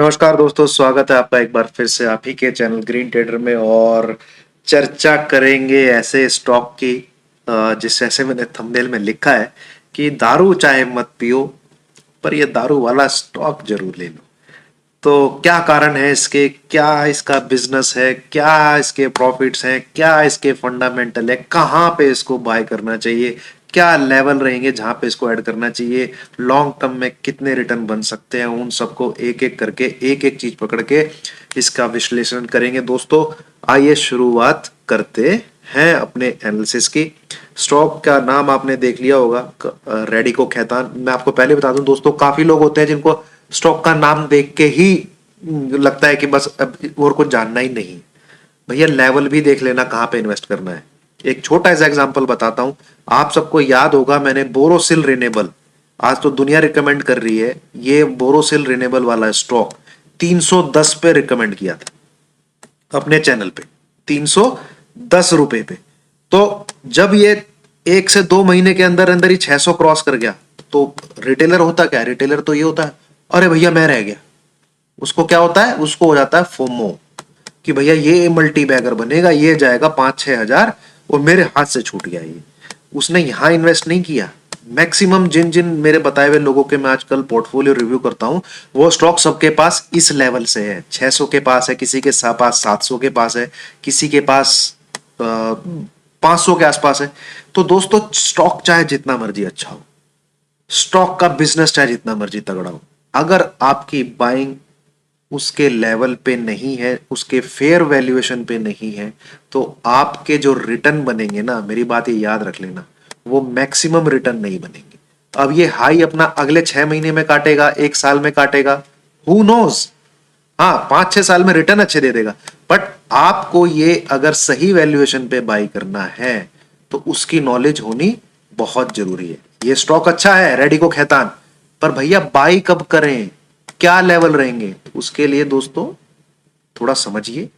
नमस्कार दोस्तों, स्वागत है आपका एक बार फिर से आप ही के चैनल ग्रीन ट्रेडर में। और चर्चा करेंगे ऐसे स्टॉक की जिस जैसे मैंने थंबनेल में लिखा है कि दारू चाहे मत पियो पर ये दारू वाला स्टॉक जरूर ले लो। तो क्या कारण है इसके, क्या इसका बिजनेस है, क्या इसके प्रॉफिट्स हैं, क्या इसके फंडामेंटल है, कहाँ पे इसको बाय करना चाहिए, क्या लेवल रहेंगे जहां पे इसको ऐड करना चाहिए, लॉन्ग टर्म में कितने रिटर्न बन सकते हैं, उन सबको एक एक करके एक एक चीज पकड़ के इसका विश्लेषण करेंगे। दोस्तों आइए शुरुआत करते हैं अपने एनालिसिस की। स्टॉक का नाम आपने देख लिया होगा, रेडिको खैतान। मैं आपको पहले बता दूं दोस्तों, काफी लोग होते हैं जिनको स्टॉक का नाम देख के ही लगता है कि बस अब और कुछ जानना ही नहीं। भैया लेवल भी देख लेना कहाँ पे इन्वेस्ट करना है। एक छोटा सा एग्जांपल बताता हूं। आप सबको याद होगा, मैंने बोरोसिल रिनेबल, आज तो दुनिया रिकमेंड कर रही है, ये बोरोसिल रिनेबल वाला स्टॉक 310 पे रिकमेंड किया था अपने चैनल पे, 310 रुपए पे। तो जब ये 1 से 2 महीने के अंदर अंदर ही 600 क्रॉस कर गया, तो रिटेलर होता क्या है? रिटेलर तो ये होता है, अरे भैया मैं रह गया। उसको क्या होता है? उसको हो जाता है फोमो कि भैया ये मल्टी बैगर बनेगा, ये जाएगा 5-6 हजार और मेरे हाथ से छूट गया ये। उसने यहां इन्वेस्ट नहीं किया। मैक्सिमम जिन जिन मेरे बताए हुए लोगों के मैं आजकल पोर्टफोलियो रिव्यू करता हूं, वो स्टॉक सबके पास इस लेवल से है। 600 के पास है, किसी के पास 700 के पास है, किसी के पास 500 के आसपास है। तो दोस्तों स्टॉक चाहे जितना मर्जी अच्छा हो, स्टॉक का बिजनेस चाहे जितना मर्जी तगड़ा हो, अगर आपकी बाइंग उसके लेवल पे नहीं है, उसके फेयर वैल्यूएशन पे नहीं है, तो आपके जो रिटर्न बनेंगे ना, मेरी बात ये याद रख लेना, वो मैक्सिमम रिटर्न नहीं बनेंगे। अब ये हाई अपना अगले 6 महीने में काटेगा, 1 साल में काटेगा, हु नोज। हाँ 5-6 साल में रिटर्न अच्छे दे देगा, बट आपको ये अगर सही वैल्यूएशन पे बाई करना है तो उसकी नॉलेज होनी बहुत जरूरी है। ये स्टॉक अच्छा है रेडिको खैतान, पर भैया बाई कब करें, क्या लेवल रहेंगे, उसके लिए दोस्तों थोड़ा समझिए,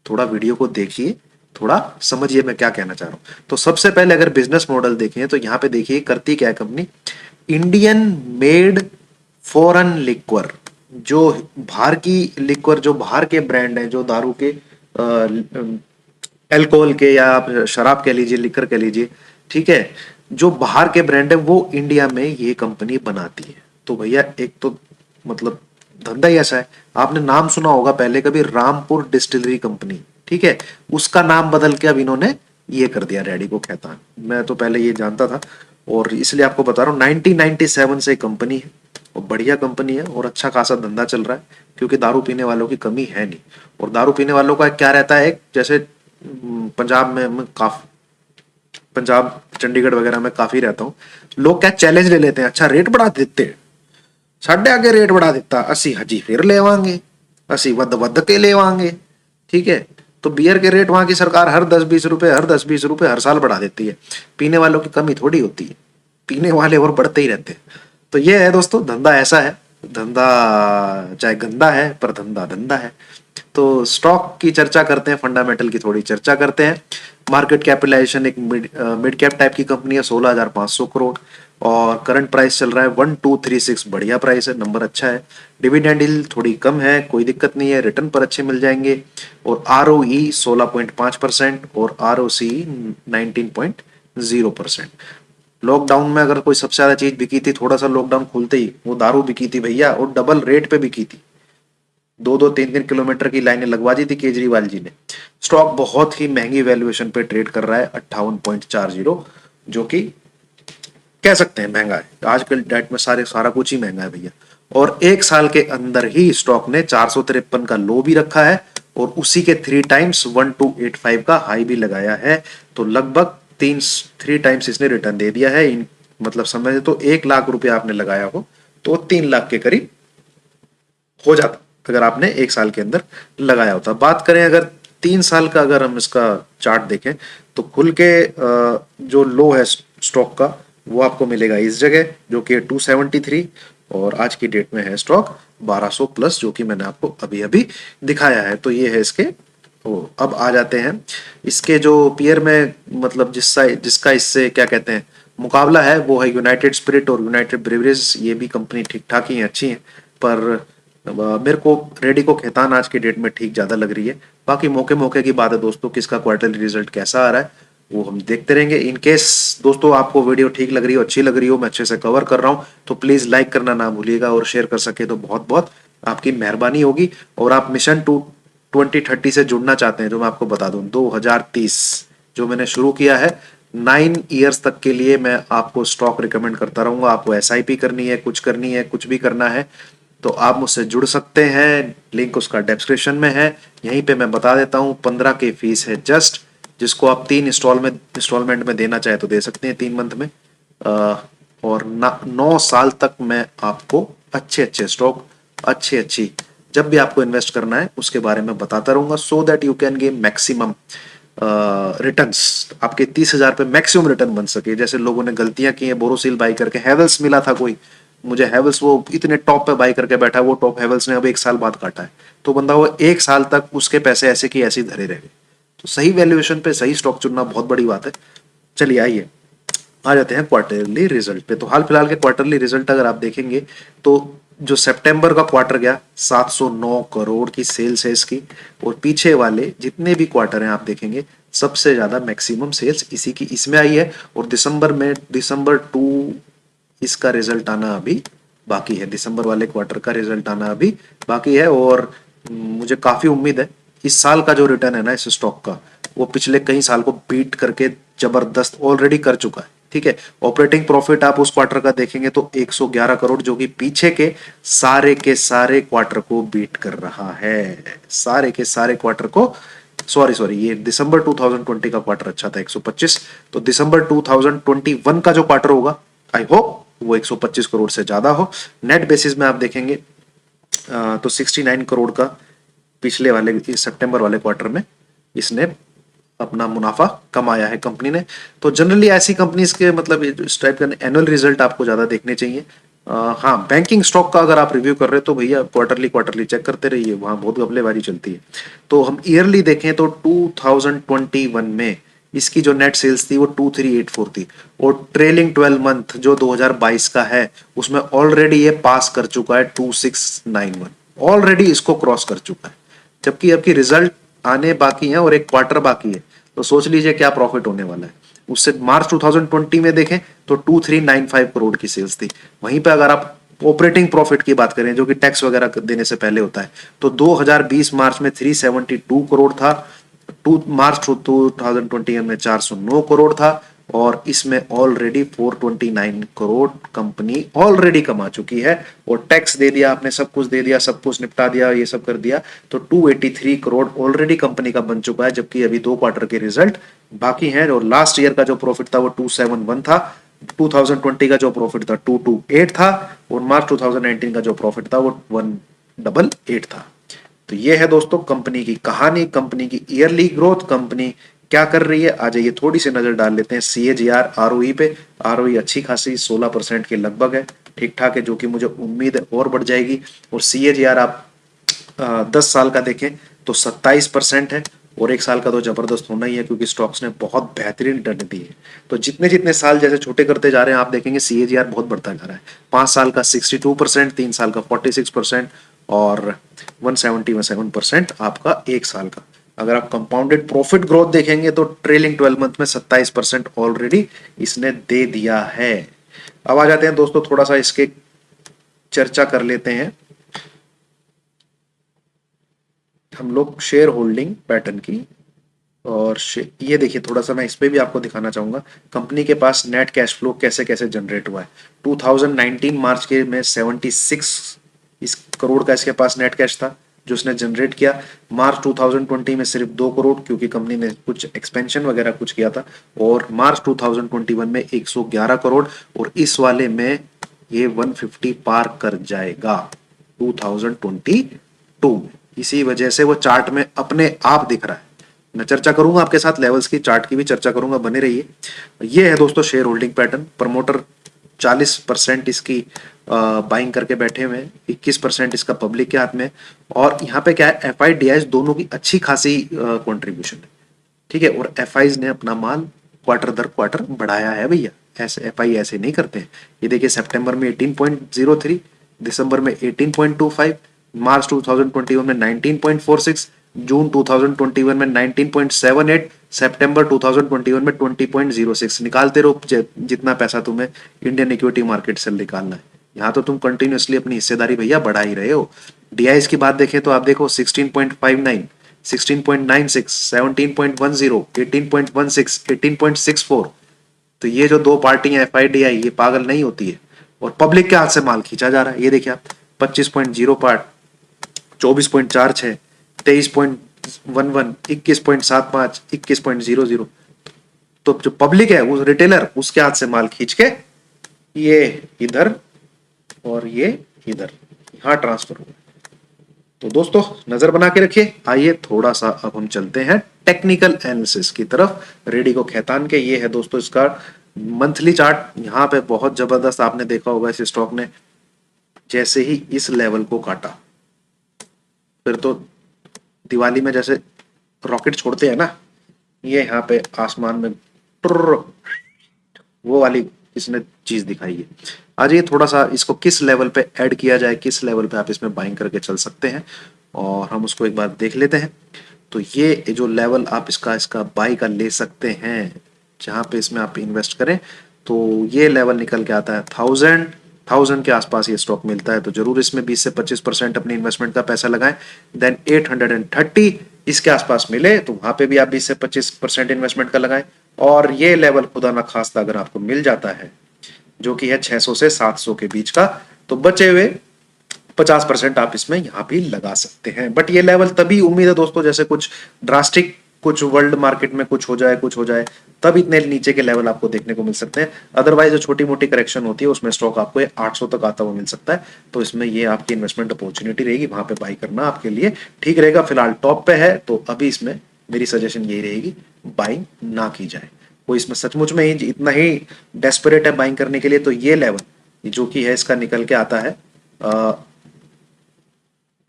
थोड़ा वीडियो को देखिए, थोड़ा समझिए मैं क्या कहना चाह रहा हूं। तो सबसे पहले अगर बिजनेस मॉडल देखें तो यहां पे देखिए करती क्या है company, Indian made foreign liquor. जो बाहर की लिक्वर, जो बाहर के ब्रांड हैं, जो दारू के अल्कोहल के या आप शराब कह लीजिए, लिकर कह लीजिए, ठीक है, जो बाहर के ब्रांड है वो इंडिया में ये कंपनी बनाती है। तो भैया एक तो मतलब धंधा ही ऐसा है। आपने नाम सुना होगा पहले कभी, रामपुर डिस्टिलरी कंपनी, ठीक है, उसका नाम बदल के अब इन्होंने ये कर दिया रेडिको खैतान। मैं तो पहले ये जानता था और इसलिए आपको बता रहा हूँ। 1997 से कंपनी है और बढ़िया कंपनी है और अच्छा खासा धंधा चल रहा है, क्योंकि दारू पीने वालों की कमी है नहीं। और दारू पीने वालों का क्या रहता है, जैसे पंजाब में काफी, पंजाब चंडीगढ़ वगैरह में काफी रहता हूँ, लोग क्या चैलेंज ले लेते हैं, अच्छा रेट बढ़ा देते हैं, साढ़े आगे रेट बढ़ा देता, असी हजी फिर लेवांगे, असी वध वध के लेवांगे, ठीक है। तो बियर के रेट वहां की सरकार हर 10-20 रुपए, हर 10-20 रुपए हर साल बढ़ा देती है। पीने वालों की कमी थोड़ी होती है, पीने वाले और बढ़ते ही रहते हैं। तो ये है दोस्तों, धंधा ऐसा है। धंधा चाहे गंदा है पर धंधा धंधा है। तो स्टॉक की चर्चा करते हैं, फंडामेंटल की थोड़ी चर्चा करते हैं। मार्केट कैपिटलाइजेशन एक मिड कैप टाइप की कंपनी है, 16,500 करोड़ और करंट प्राइस चल रहा है 1236, बढ़िया प्राइस है, नंबर अच्छा है। डिविडेंड यील्ड थोड़ी कम है, कोई दिक्कत नहीं है, रिटर्न पर अच्छे मिल जाएंगे। और ROE 16.5% और ROC 19.0%। लॉकडाउन में अगर कोई सबसे ज्यादा चीज बिकी थी, थोड़ा सा लॉकडाउन खुलते ही, वो दारू बिकी थी भैया, और डबल रेट पे बिकी थी। 2-2, 3-3 किलोमीटर की लाइनें लगवा दी थी केजरीवाल जी ने। स्टॉक बहुत ही महंगी वैल्यूएशन पे ट्रेड कर रहा है, 58.40, जो कि कह सकते हैं महंगा है। आजकल डेट में सारा कुछ ही महंगा है भैया। और 1 साल के अंदर ही स्टॉक ने 453 का लो भी रखा है और उसी के 3 टाइम्स 1285 का हाई भी लगाया है। तो लगभग 3 टाइम्स इसने रिटर्न दे दिया है। मतलब समझे तो 1 लाख रुपया आपने लगाया हो तो 3 लाख के करीब हो जाता अगर आपने 1 साल के अंदर लगाया होता। बात करें अगर 3 साल का, अगर हम इसका चार्ट देखें तो खुल के जो लो है स्टॉक का वो आपको मिलेगा इस जगह, जो कि 273, और आज की डेट में है स्टॉक 1200 प्लस, जो कि मैंने आपको अभी अभी दिखाया है। तो ये है इसके। ओ, अब आ जाते हैं इसके जो पीयर में, मतलब जिसका इससे क्या कहते हैं मुकाबला है, वो है यूनाइटेड स्पिरिट और यूनाइटेड ब्रेवरीज। ये भी कंपनी ठीक ठाक ही है, अच्छी है, पर मेरे को रेडिको खैतान आज की डेट में ठीक ज्यादा लग रही है। बाकी मौके मौके की बात है दोस्तों, किसका क्वार्टरली रिजल्ट कैसा आ रहा है वो हम देखते रहेंगे। इन केस दोस्तों आपको वीडियो ठीक लग रही हो, अच्छी लग रही हो, मैं अच्छे से कवर कर रहा हूँ, तो प्लीज लाइक करना ना भूलिएगा, और शेयर कर सके तो बहुत बहुत आपकी मेहरबानी होगी। और आप मिशन टू 2030 से जुड़ना चाहते हैं, जो मैं आपको बता दूं 2030 जो मैंने शुरू किया है, 9 ईयर्स तक के लिए मैं आपको स्टॉक रिकमेंड करता रहूंगा। आपको एसआईपी करनी है, कुछ करनी है, कुछ भी करना है तो आप मुझसे जुड़ सकते हैं। लिंक उसका डिस्क्रिप्शन में है। यहीं पे मैं बता देता हूँ, 15 की फीस है जस्ट, जिसको आप 3 इंस्टॉलमेंट में देना चाहे तो दे सकते हैं, 3 मंथ में। और 9 साल तक मैं आपको अच्छे अच्छे स्टॉक, अच्छी अच्छी, जब भी आपको इन्वेस्ट करना है उसके बारे में बताता रहूंगा, so that you can gain maximum returns. आपके 30,000 पे मैक्सिमम रिटर्न बन सके। जैसे लोगों ने गलतियां की है बोरोसिल बाई करके, हैवेल्स मिला था कोई, मुझे हैवेल्स वो इतने टॉप पे बाई करके बैठा, वो टॉप हैवेल्स ने अब 1 साल बाद काटा है, तो बंदा वो 1 साल तक उसके पैसे ऐसे की ऐसे धरे रह गए। तो सही वैल्यूएशन पे सही स्टॉक चुनना बहुत बड़ी बात है। चलिए आइए आ जाते हैं क्वार्टरली रिजल्ट पे। तो हाल फिलहाल के क्वार्टरली रिजल्ट अगर आप देखेंगे तो जो सितंबर का क्वार्टर गया, 709 करोड़ की सेल्स है इसकी। और पीछे वाले जितने भी क्वार्टर हैं आप देखेंगे, सबसे ज्यादा मैक्सिमम सेल्स इसी की इसमें आई है। और दिसंबर 2 इसका रिजल्ट आना अभी बाकी है, दिसंबर वाले क्वार्टर का रिजल्ट आना अभी बाकी है। और मुझे काफी उम्मीद है इस साल का जो रिटर्न है ना इस स्टॉक का, वो पिछले कई साल को बीट करके जबरदस्त ऑलरेडी कर चुका है। ठीक है, ऑपरेटिंग प्रॉफिट आप उस क्वार्टर का देखेंगे तो 111 करोड़, जो कि पीछे के सारे क्वार्टर को बीट कर रहा है, सारे के सारे क्वार्टर को। सॉरी सॉरी, ये दिसंबर 2020 का क्वार्टर अच्छा था 125, तो दिसंबर 2021 का जो क्वार्टर होगा आई होप वो 125 करोड़ से ज्यादा हो। नेट बेसिस में आप देखेंगे तो 69 करोड़ का पिछले वाले सितंबर वाले क्वार्टर में इसने अपना मुनाफा कमाया है कंपनी ने। तो जनरली ऐसी कंपनीज के मतलब इस टाइप का एनुअल रिजल्ट आपको ज्यादा देखने चाहिए। हाँ, बैंकिंग स्टॉक का अगर आप रिव्यू कर रहे हो तो भैया क्वार्टरली क्वार्टरली चेक करते रहिए, वहां बहुत घपलेबाजी चलती है। तो हम ईयरली देखें तो 2021 में इसकी जो नेट सेल्स थी वो 2384 थी, और ट्रेलिंग 12 मंथ जो 2022 का है उसमें ऑलरेडी ये पास कर चुका है 2691, ऑलरेडी इसको क्रॉस कर चुका है। जबकि अब की रिजल्ट आने बाकी हैं और एक क्वार्टर बाकी है, तो सोच लीजिए क्या प्रॉफिट होने वाला है उससे। मार्च 2020 में देखें तो 2395 करोड़ की सेल्स थी। वहीं पे अगर आप ऑपरेटिंग प्रॉफिट की बात करें जो कि टैक्स वगैरह देने से पहले होता है, तो 2020 मार्च में 372 करोड़ था, मार्च 2020 में 409 करोड़ था, और इसमें ऑलरेडी 429 करोड़ कंपनी ऑलरेडी कमा चुकी है। और टैक्स दे दिया आपने, सब कुछ दे दिया, सब कुछ निपटा दिया, ये सब कर दिया, तो 283 करोड़ ऑलरेडी कंपनी का बन चुका है। जबकि अभी 2 क्वार्टर के रिजल्ट बाकी हैं, और लास्ट ईयर का जो प्रॉफिट था वो 271 था, 2020 का जो प्रॉफिट था 228 था, और मार्च 2019 का जो प्रॉफिट था वो 188 था। तो ये है दोस्तों कंपनी की कहानी, कंपनी की ईयरली ग्रोथ, कंपनी क्या कर रही है। आ जाइए थोड़ी सी नजर डाल लेते हैं CAGR ROE पे। ROE अच्छी खासी 16% के लगभग है, ठीक ठाक है, जो कि मुझे उम्मीद है और बढ़ जाएगी। और CAGR आप 10 साल का देखें तो 27% है, और 1 साल का तो जबरदस्त होना ही है क्योंकि स्टॉक्स ने बहुत बेहतरीन रिटर्न दी है। तो जितने जितने साल जैसे छोटे करते जा रहे हैं आप देखेंगे CAGR बहुत बढ़ता जा रहा है। 5 साल का 62%, 3 साल का 46%, और 177% आपका 1 साल का। अगर आप कंपाउंडेड प्रॉफिट ग्रोथ देखेंगे तो ट्रेलिंग 12 मंथ में 27% ऑलरेडी इसने दे दिया है। अब आ जाते हैं दोस्तों, थोड़ा सा इसके चर्चा कर लेते हैं हम लोग शेयर होल्डिंग पैटर्न की। और ये देखिए थोड़ा सा मैं इस पे भी आपको दिखाना चाहूंगा कंपनी के पास नेट कैश फ्लो कैसे कैसे जनरेट हुआ है। 2019 मार्च के में 76 इस करोड़ का इसके पास नेट कैश था जो उसने जनरेट किया। मार्च 2020 में सिर्फ 2 करोड़, क्योंकि कंपनी ने कुछ एक्सपेंशन वगैरह कुछ किया था। और मार्च 2021 में 111 करोड़, और इस वाले में ये 150 पार कर जाएगा 2022 में। इसी वजह से वो चार्ट में अपने आप दिख रहा है। मैं चर्चा करूंगा आपके साथ लेवल्स की, चार्ट की भी चर्चा करूंगा, बने रहिए। ये है दोस्तों शेयर होल्डिंग पैटर्न। प्रमोटर 40% इसकी बाइंग करके बैठे हुए हैं, 21% इसका पब्लिक के हाथ में। और यहाँ पे क्या है, FIDIs दोनों की अच्छी खासी कंट्रीब्यूशन है। ठीक है, और FIs ने अपना माल क्वार्टर दर क्वार्टर बढ़ाया है भैया। ऐसे FI ऐसे नहीं करते हैं। ये देखिए सितंबर में 18.03, दिसंबर में 18.25, मार्च 2021 में 19.46, जून 2021 में 19.78, सितंबर 2021 में 20.06। निकालते रहो जितना पैसा तुम्हें इंडियन इक्विटी मार्केट से निकालना है। यहाँ तो तुम कंटिन्यूअसली अपनी हिस्सेदारी भैया बढ़ा ही रहे हो। डीआईएस की बात देखें तो आप देखो 16.59, 16.96, 17.10, 18.16, 18.64। तो ये जो दो पार्टियां एफआईडीआई, ये पागल नहीं होती है, और पब्लिक के हाथ से माल खींचा जा रहा है। ये देखिए आप 25.05, 24.46, 23.11, 21.75, 21.00। तो जो पब्लिक है, वो रिटेलर, उसके हाथ से माल खींच के ये इधर और ये इधर यहां ट्रांसफर हुआ। तो दोस्तों नजर बना के रखिए। आइए थोड़ा सा अब हम चलते हैं टेक्निकल एनालिसिस की तरफ, रेडी को खैतान के। ये है दोस्तों इसका मंथली चार्ट। यहाँ पे बहुत जबरदस्त आपने देखा होगा इस स्टॉक ने जैसे ही इस लेवल को काटा, फिर तो दिवाली में जैसे रॉकेट छोड़ते हैं ना, ये यहाँ पे आसमान में टुर्र, वो वाली इसने चीज दिखाई है। आज ये थोड़ा सा इसको किस लेवल पे ऐड किया जाए, किस लेवल पे आप इसमें बाइंग करके चल सकते हैं, और हम उसको एक बार देख लेते हैं। तो ये जो लेवल आप इसका बाई का ले सकते हैं, जहां पे इसमें आप इन्वेस्ट करें, तो ये लेवल निकल के आता है 1000 के आसपास ये स्टॉक मिलता है। तो जरूर इसमें 20 से 25% अपनी इन्वेस्टमेंट का पैसा लगाएं। देन 830 इसके आसपास मिले तो वहां पे भी आप 20 से 25% इन्वेस्टमेंट का लगाएं। और ये लेवल खुदा ना खास्ता अगर आपको मिल जाता है, जो कि है 600 से 700 के बीच का, तो बचे हुए 50% आप इसमें यहां भी लगा सकते हैं। बट ये लेवल तभी उम्मीद है दोस्तों जैसे कुछ ड्रास्टिक, कुछ वर्ल्ड मार्केट में कुछ हो जाए, तब इतने नीचे के लेवल आपको देखने को मिल सकते हैं। अदरवाइज जो छोटी मोटी करेक्शन होती है उसमें स्टॉक आपको 800 तक आता हुआ मिल सकता है। तो इसमें ये आपकी इन्वेस्टमेंट अपॉर्चुनिटी रहेगी, वहां पे बाई करना आपके लिए ठीक रहेगा। फिलहाल टॉप पे है तो अभी इसमें मेरी सजेशन यही रहेगी, बाइंग ना की जाए। कोई इसमें सचमुच में ही इतना ही डेस्परेट है बाइंग करने के लिए, तो ये लेवल जो कि है इसका निकल के आता है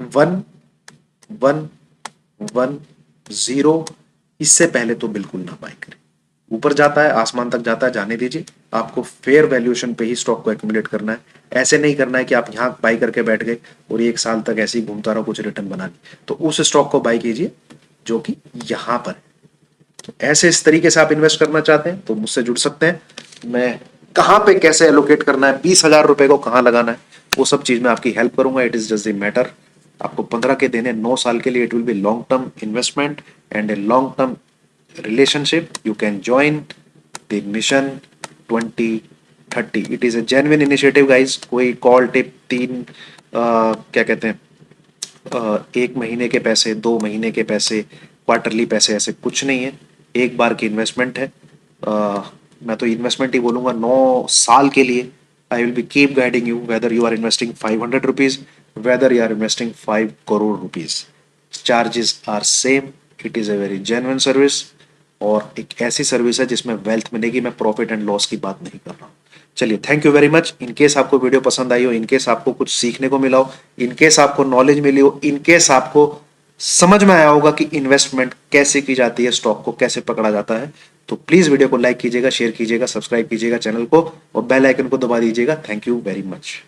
1110। इससे पहले तो बिल्कुल ना बाई करें। ऊपर जाता है, आसमान तक जाता है, जाने दीजिए। आपको फेयर वैल्यूएशन पे ही स्टॉक को एक्यूमुलेट करना है। ऐसे नहीं करना है कि आप यहां बाई करके बैठ गए और 1 साल तक ऐसे ही घूमता रहो, कुछ रिटर्न बना ली। तो उस स्टॉक को बाई कीजिए जो कि यहां पर है। तो ऐसे इस तरीके से आप इन्वेस्ट करना चाहते हैं तो मुझसे जुड़ सकते हैं। मैं कहां पे कैसे एलोकेट करना है, 20,000 रुपए को कहां लगाना है, वो सब चीज में आपकी हेल्प करूंगा। It is just a matter. आपको 15 के देने 9 साल के लिए। It will be long term investment and a long term relationship. You can join the mission 2030। It is A genuine initiative guys. कोई कॉल टिप 3 क्या कहते हैं 1 महीने के पैसे, 2 महीने के पैसे, क्वार्टरली पैसे, ऐसे कुछ नहीं है। एक बार की इन्वेस्टमेंट है। मैं तो इन्वेस्टमेंट ही बोलूंगा 9 साल के लिए। I will be keep guiding you whether you are investing 500 rupees, whether you are investing 5 crore rupees. Charges are same. It is a very genuine service और एक ऐसी सर्विस है जिसमें वेल्थ मिलेगी। मैं प्रॉफिट एंड लॉस की बात नहीं कर रहा हूँ। चलिए, thank you very much. In case आपको वीडियो पसंद आई हो, इनकेस आपको कुछ सीखने को मिला हो, इनकेस आपको नॉलेज मिली हो, इनकेस आपको समझ में आया होगा कि इन्वेस्टमेंट कैसे की जाती है, स्टॉक को कैसे पकड़ा जाता है, तो प्लीज वीडियो को लाइक कीजिएगा, शेयर कीजिएगा, सब्सक्राइब कीजिएगा चैनल को और बेल आइकन को दबा दीजिएगा। Thank you very much.